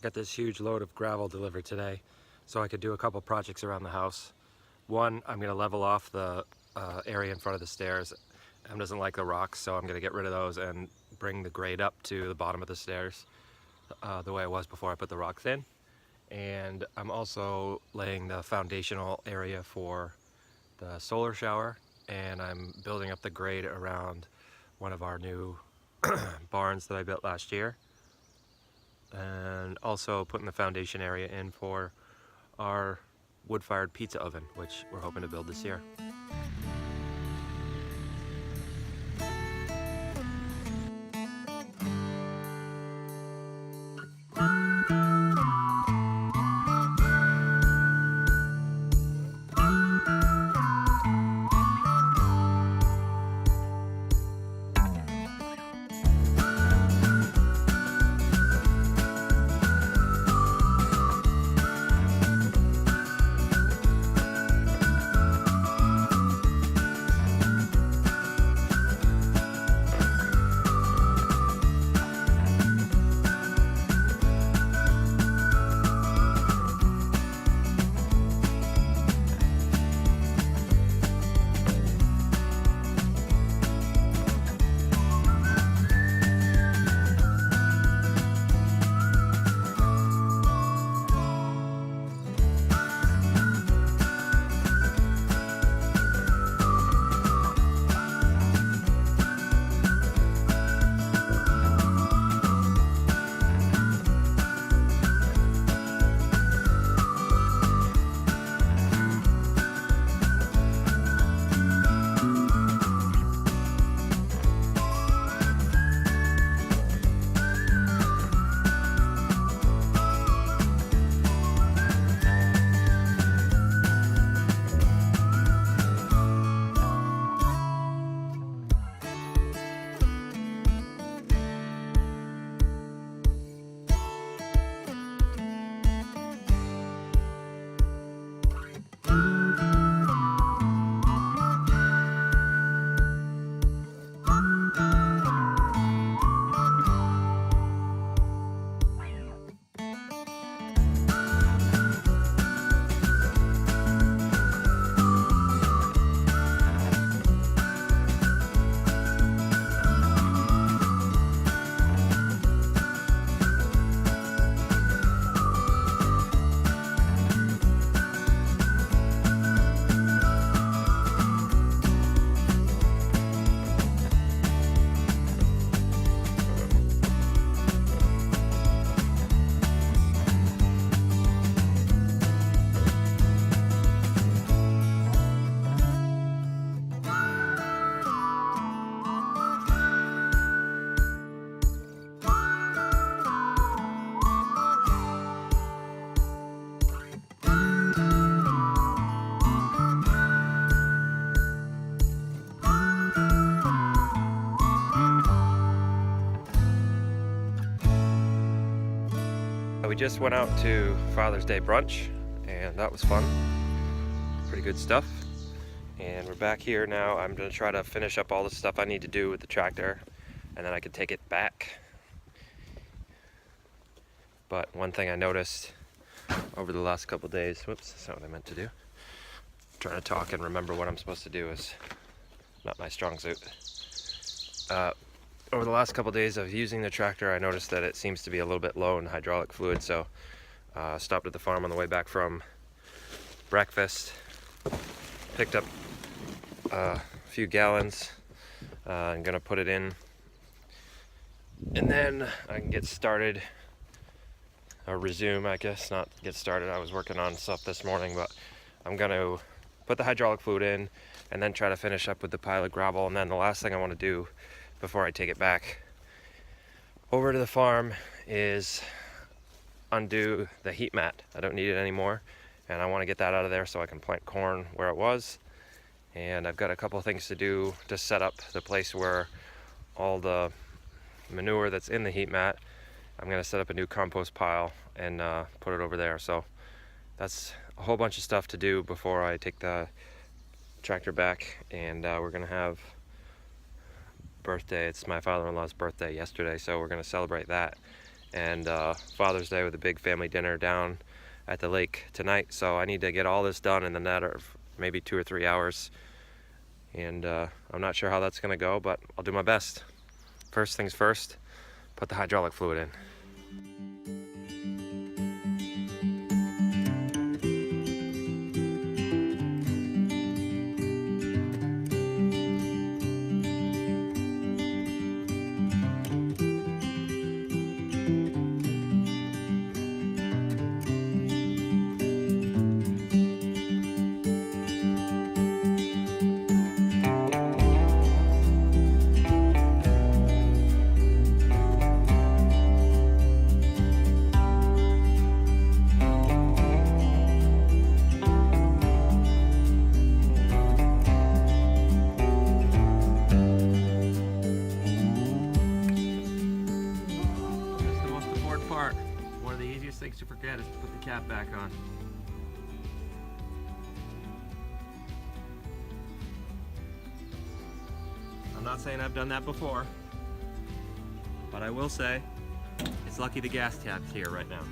got this huge load of gravel delivered today so I could do a couple projects around the house. One, I'm going to level off the area in front of the stairs. Em doesn't like the rocks, so I'm going to get rid of those and bring the grade up to the bottom of the stairs the way it was before I put the rocks in. And I'm also laying the foundational area for the solar shower, and I'm building up the grade around one of our new barns that I built last year, and also putting the foundation area in for our wood-fired pizza oven, which we're hoping to build this year. We just went out to Father's Day brunch, and that was fun. Pretty good stuff. And we're back here now. I'm going to try to finish up all the stuff I need to do with the tractor, and then I can take it back. But one thing I noticed over the last couple days, whoops, that's not what I meant to do. Trying to talk and remember what I'm supposed to do is not my strong suit. Over the last couple days of using the tractor, I noticed that it seems to be a little bit low in hydraulic fluid, so stopped at the farm on the way back from breakfast, picked up a few gallons. I'm gonna put it in, and then I can get started, or resume, I guess, not get started. I was working on stuff this morning, but I'm gonna put the hydraulic fluid in and then try to finish up with the pile of gravel. And then the last thing I want to do before I take it back over to the farm is undo the heat mat. I don't need it anymore, and I want to get that out of there so I can plant corn where it was. And I've got a couple of things to do to set up the place where all the manure that's in the heat mat, I'm going to set up a new compost pile and put it over there. So that's a whole bunch of stuff to do before I take the tractor back. And we're going to have birthday. It's my father-in-law's birthday yesterday, so we're going to celebrate that. and Father's Day with a big family dinner down at the lake tonight. So I need to get all this done in the matter of maybe 2 or 3 hours, and I'm not sure how that's gonna go, but I'll do my best. First things first, put the hydraulic fluid in. One of the easiest things to forget is to put the cap back on. I'm not saying I've done that before, but I will say it's lucky the gas tap's here right now.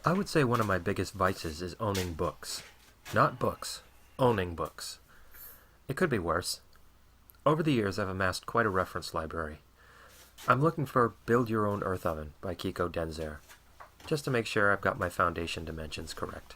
I would say one of my biggest vices is owning books. Not books, owning books. It could be worse. Over the years, I've amassed quite a reference library. I'm looking for Build Your Own Earth Oven by Kiko Denzer, just to make sure I've got my foundation dimensions correct.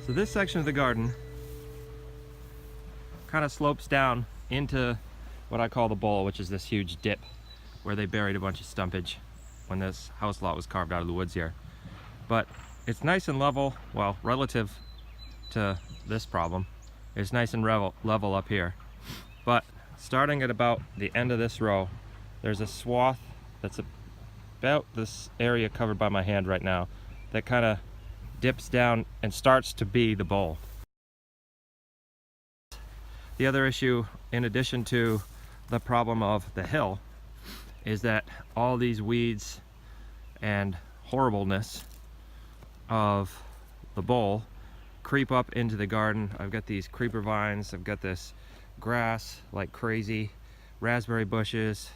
So this section of the garden kind of slopes down into what I call the bowl, which is this huge dip where they buried a bunch of stumpage when this house lot was carved out of the woods here. But it's nice and level, well, relative to this problem. It's nice and level up here. But starting at about the end of this row, there's a swath that's about this area covered by my hand right now that kind of dips down and starts to be the bowl. The other issue, in addition to the problem of the hill, is that all these weeds and horribleness of the bowl creep up into the garden. I've got these creeper vines, I've got this grass like crazy, raspberry bushes,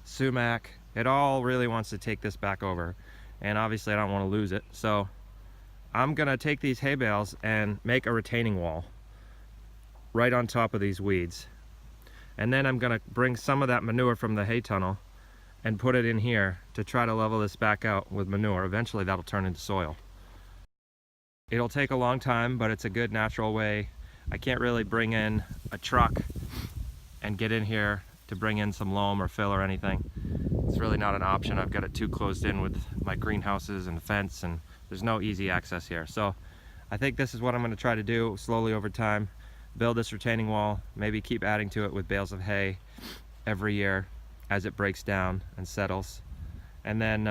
sumac. It all really wants to take this back over, and obviously I don't want to lose it. So I'm gonna take these hay bales and make a retaining wall right on top of these weeds. And then I'm gonna bring some of that manure from the hay tunnel and put it in here to try to level this back out with manure. Eventually that'll turn into soil. It'll take a long time, but it's a good natural way. I can't really bring in a truck and get in here to bring in some loam or fill or anything. It's really not an option. I've got it too closed in with my greenhouses and fence, and there's no easy access here. So I think this is what I'm gonna try to do slowly over time. Build this retaining wall, maybe keep adding to it with bales of hay every year as it breaks down and settles. And then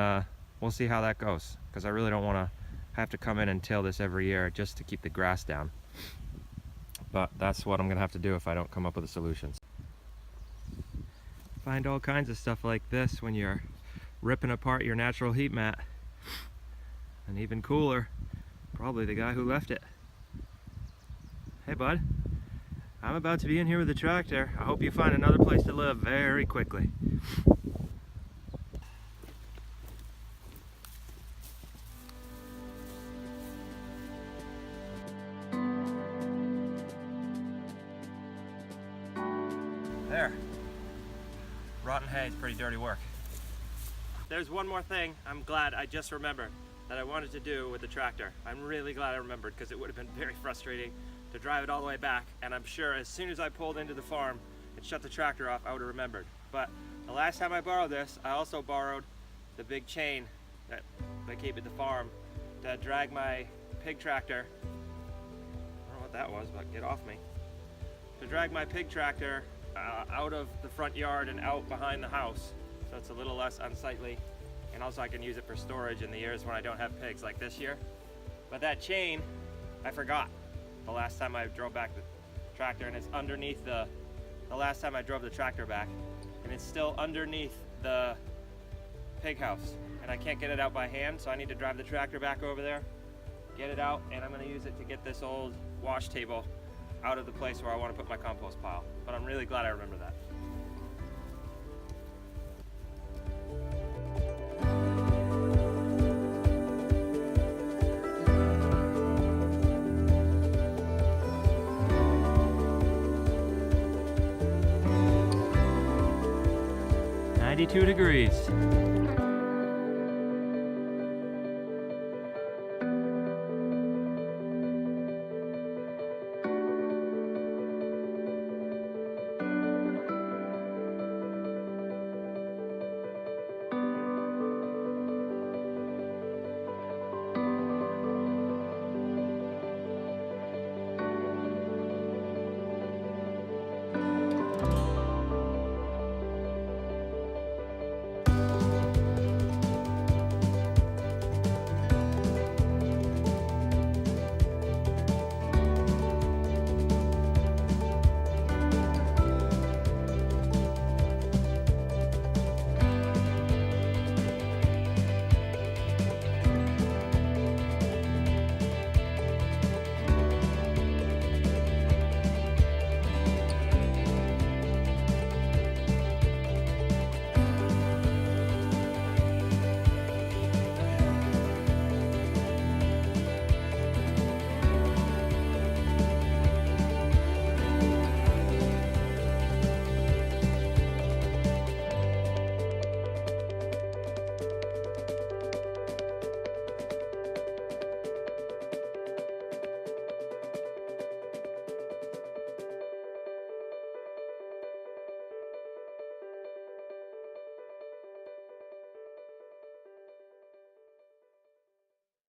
we'll see how that goes, because I really don't wanna have to come in and till this every year just to keep the grass down. But that's what I'm gonna have to do if I don't come up with a solution. Find all kinds of stuff like this when you're ripping apart your natural heat mat. And even cooler, probably the guy who left it. Hey bud, I'm about to be in here with the tractor. I hope you find another place to live very quickly. There. Rotten hay is pretty dirty work. There's one more thing I'm glad I just remembered that I wanted to do with the tractor. I'm really glad I remembered, because it would have been very frustrating to drive it all the way back, and I'm sure as soon as I pulled into the farm and shut the tractor off, I would have remembered. But the last time I borrowed this, I also borrowed the big chain that I keep at the farm to drag my pig tractor. I don't know what that was, but get off me. To drag my pig tractor out of the front yard and out behind the house, so it's a little less unsightly, and also I can use it for storage in the years when I don't have pigs, like this year. But that chain, I forgot the last time I drove back the tractor, and it's underneath the last time I drove the tractor back, and it's still underneath the pig house, and I can't get it out by hand, so I need to drive the tractor back over there, get it out, and I'm going to use it to get this old wash table out of the place where I want to put my compost pile. But I'm really glad I remember that. "92 degrees.